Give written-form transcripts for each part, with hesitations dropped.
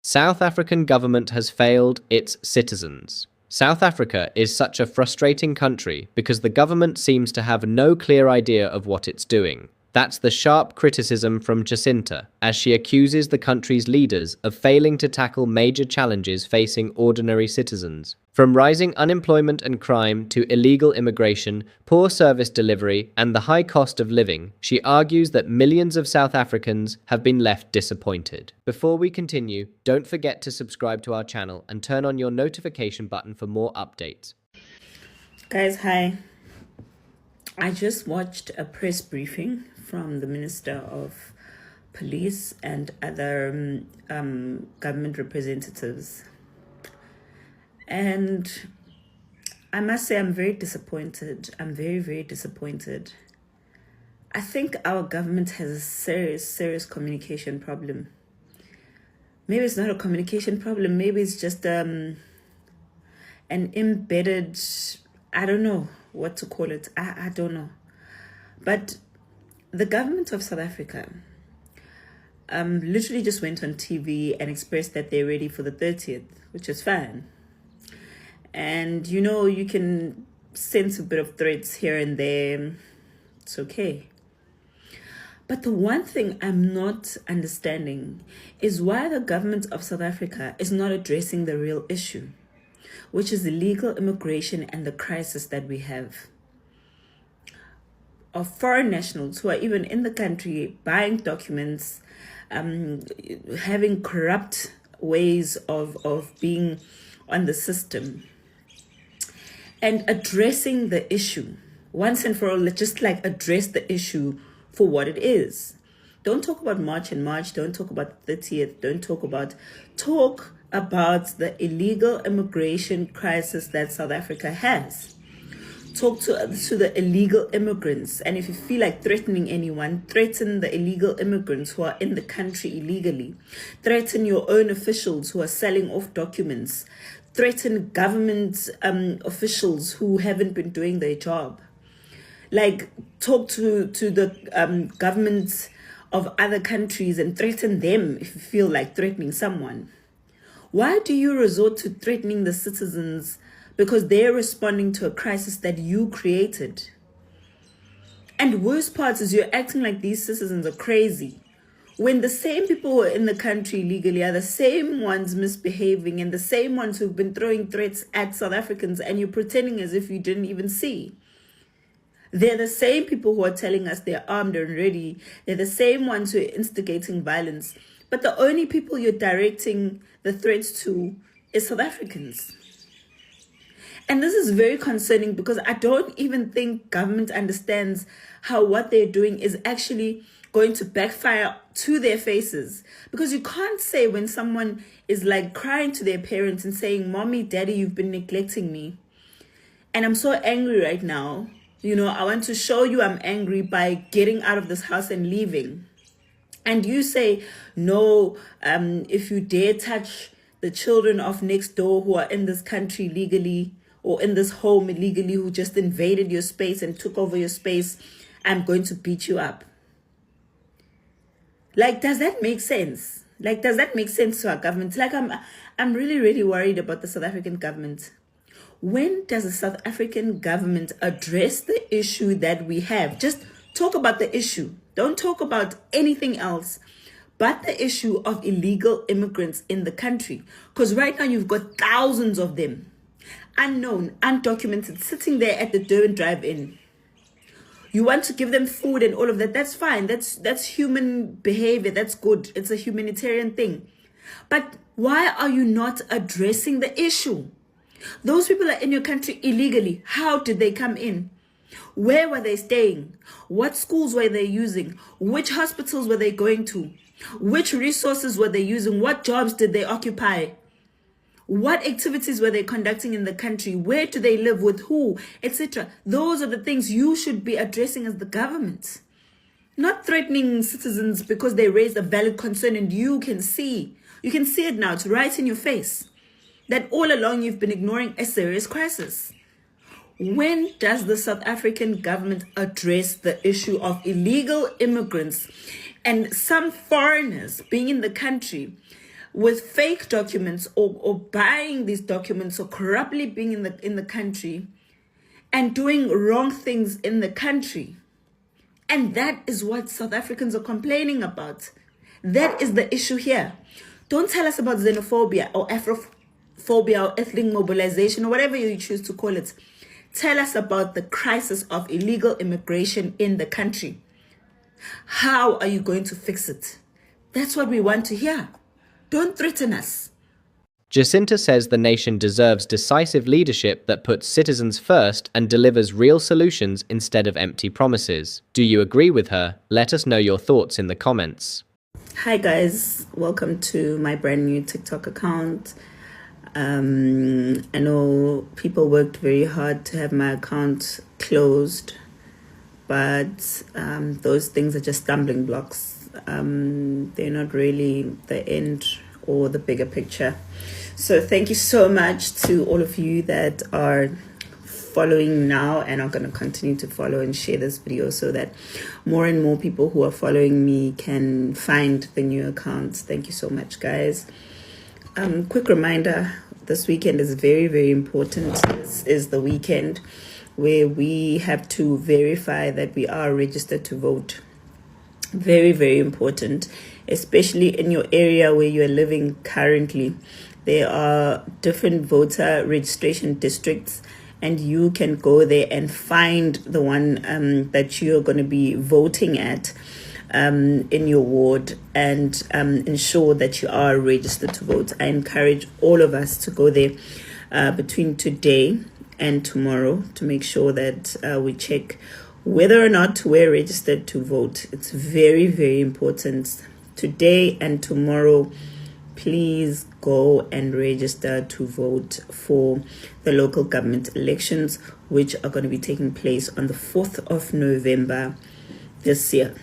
South African government has failed its citizens. South Africa is such a frustrating country because the government seems to have no clear idea of what it's doing. That's the sharp criticism from Jacinta, as she accuses the country's leaders of failing to tackle major challenges facing ordinary citizens. From rising unemployment and crime to illegal immigration, poor service delivery, and the high cost of living, she argues that millions of South Africans have been left disappointed. Before we continue, don't forget to subscribe to our channel and turn on your notification button for more updates. Guys, hi. I just watched a press briefing from the Minister of Police and other government representatives. And I must say I'm very disappointed. I'm very, very disappointed. I think our government has a serious communication problem. Maybe it's not a communication problem. Maybe it's just an embedded, I don't know what to call it. I don't know. But the government of South Africa literally just went on TV and expressed that they're ready for the 30th, which is fine. And you can sense a bit of threats here and there. It's okay. But the one thing I'm not understanding is why the government of South Africa is not addressing the real issue, which is illegal immigration and the crisis that we have of foreign nationals who are even in the country buying documents, having corrupt ways of being on the system, and addressing the issue once and for all. Let's just address the issue for what it is. Don't talk about March and March. Don't talk about the 30th. Talk about the illegal immigration crisis that South Africa has. Talk to the illegal immigrants. And if you feel like threatening anyone, threaten the illegal immigrants who are in the country illegally. Threaten your own officials who are selling off documents. Threaten government officials who haven't been doing their job. Talk to the governments of other countries and threaten them if you feel like threatening someone. Why do you resort to threatening the citizens because they're responding to a crisis that you created? And worst part is you're acting like these citizens are crazy, when the same people who are in the country illegally are the same ones misbehaving and the same ones who've been throwing threats at South Africans, and you're pretending as if you didn't even see. They're the same people who are telling us they're armed and ready. They're the same ones who are instigating violence. But the only people you're directing the threats to is South Africans. And this is very concerning because I don't even think government understands how what they're doing is actually going to backfire to their faces. Because you can't say when someone is crying to their parents and saying, "Mommy, Daddy, you've been neglecting me. And I'm so angry right now. I want to show you I'm angry by getting out of this house and leaving." And you say, "No, if you dare touch the children of next door who are in this country legally or in this home illegally, who just invaded your space and took over your space, I'm going to beat you up." Does that make sense? Does that make sense to our government? I'm really, really worried about the South African government. When does the South African government address the issue that we have? Just talk about the issue. Don't talk about anything else but the issue of illegal immigrants in the country. Because right now you've got thousands of them, unknown, undocumented, sitting there at the Durban drive-in. You want to give them food and all of that. That's fine. That's human behavior. That's good. It's a humanitarian thing. But why are you not addressing the issue? Those people are in your country illegally. How did they come in? Where were they staying? What schools were they using? Which hospitals were they going to? Which resources were they using? What jobs did they occupy? What activities were they conducting in the country? Where do they live? With who? Etc. Those are the things you should be addressing as the government. Not threatening citizens because they raised a valid concern and you can see. You can see it now. It's right in your face. That all along you've been ignoring a serious crisis. When does the South African government address the issue of illegal immigrants and some foreigners being in the country, with fake documents or buying these documents or corruptly being in the country and doing wrong things in the country. And that is what South Africans are complaining about. That is the issue here. Don't tell us about xenophobia or Afrophobia or ethnic mobilization or whatever you choose to call it. Tell us about the crisis of illegal immigration in the country. How are you going to fix it? That's what we want to hear. Don't threaten us. Jacinta says the nation deserves decisive leadership that puts citizens first and delivers real solutions instead of empty promises. Do you agree with her? Let us know your thoughts in the comments. Hi guys, welcome to my brand new TikTok account. I know people worked very hard to have my account closed, but those things are just stumbling blocks. They're not really the end or the bigger picture. So thank you so much to all of you that are following now and are going to continue to follow and share this video so that more and more people who are following me can find the new accounts. Thank you so much, guys. Quick reminder, this weekend is very, very important. This is the weekend where we have to verify that we are registered to vote. Very, very important, especially in your area where you are living currently. There are different voter registration districts, and you can go there and find the one that you're going to be voting at in your ward and ensure that you are registered to vote. I encourage all of us to go there between today and tomorrow to make sure that we check whether or not we're registered to vote. It's very, very important. Today and tomorrow, please go and register to vote for the local government elections, which are going to be taking place on the 4th of November this year.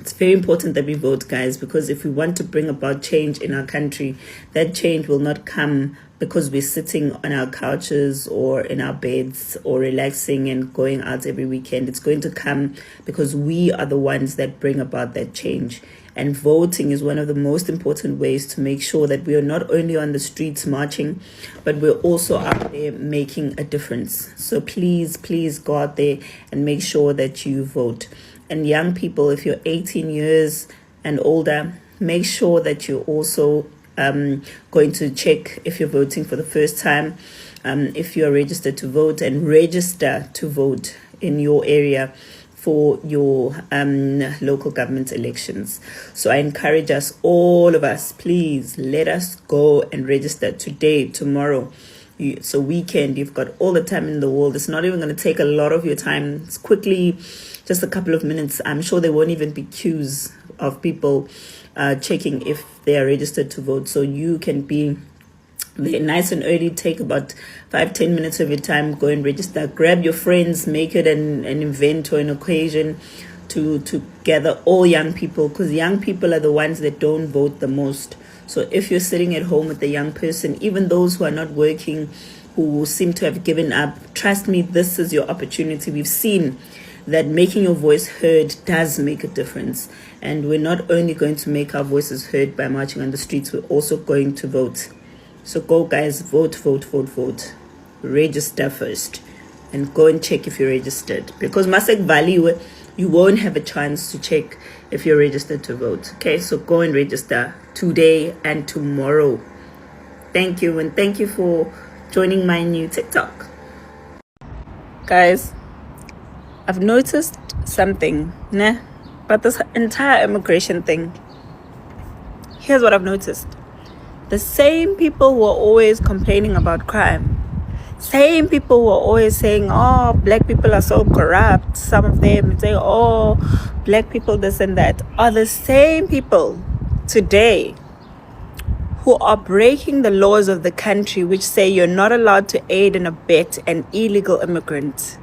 It's very important that we vote, guys, because if we want to bring about change in our country, that change will not come because we're sitting on our couches or in our beds or relaxing and going out every weekend. It's going to come because we are the ones that bring about that change. And voting is one of the most important ways to make sure that we are not only on the streets marching, but we're also out there making a difference. So please, please go out there and make sure that you vote. And young people, if you're 18 years and older, make sure that you're also going to check if you're voting for the first time, if you're registered to vote, and register to vote in your area for your local government elections. So I encourage us, all of us, please let us go and register today, tomorrow. So weekend, you've got all the time in the world. It's not even going to take a lot of your time. It's quickly, just a couple of minutes. I'm sure there won't even be queues of people checking if they are registered to vote. So you can be there nice and early. Take about 5-10 minutes of your time, go and register. Grab your friends, make it an event or an occasion to gather all young people, because young people are the ones that don't vote the most. So if you're sitting at home with a young person, even those who are not working, who seem to have given up, trust me, this is your opportunity. We've seen that making your voice heard does make a difference. And we're not only going to make our voices heard by marching on the streets, we're also going to vote. So go, guys, vote, vote, vote, vote. Register first and go and check if you're registered, because Masek Valley, you won't have a chance to check if you're registered to vote. Okay, so go and register today and tomorrow. Thank you, and thank you for joining my new TikTok. Guys, I've noticed something, but this entire immigration thing. Here's what I've noticed. The same people who are always complaining about crime, same people who are always saying, oh, black people are so corrupt, some of them say, oh, black people this and that, are the same people today who are breaking the laws of the country, which say you're not allowed to aid and abet an illegal immigrant.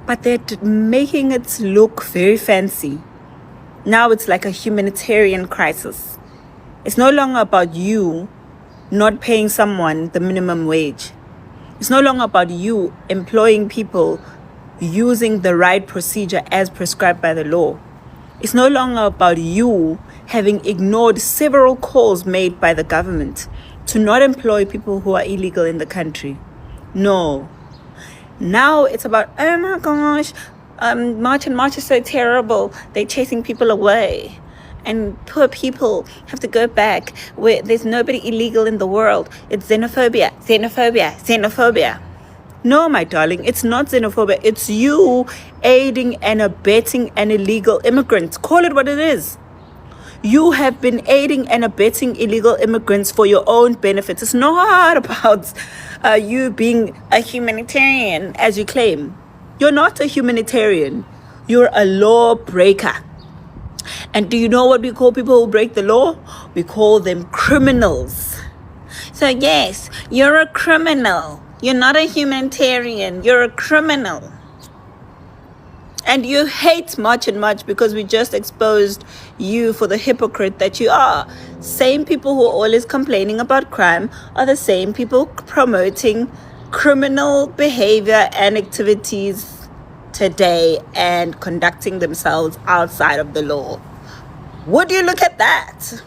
But they're making it look very fancy. Now it's like a humanitarian crisis. It's no longer about you not paying someone the minimum wage. It's no longer about you employing people using the right procedure as prescribed by the law. It's no longer about you having ignored several calls made by the government to not employ people who are illegal in the country. No. Now it's about, oh my gosh, March and March is so terrible. They're chasing people away. And poor people have to go back where there's nobody illegal in the world. It's xenophobia, xenophobia, xenophobia. No, my darling, it's not xenophobia. It's you aiding and abetting an illegal immigrant. Call it what it is. You have been aiding and abetting illegal immigrants for your own benefits. It's not about you being a humanitarian, as you claim. You're not a humanitarian. You're a lawbreaker. And do you know what we call people who break the law? We call them criminals. So yes, you're a criminal. You're not a humanitarian. You're a criminal. And you hate March and March because we just exposed you for the hypocrite that you are. Same people who are always complaining about crime are the same people promoting criminal behavior and activities today and conducting themselves outside of the law. Would you look at that?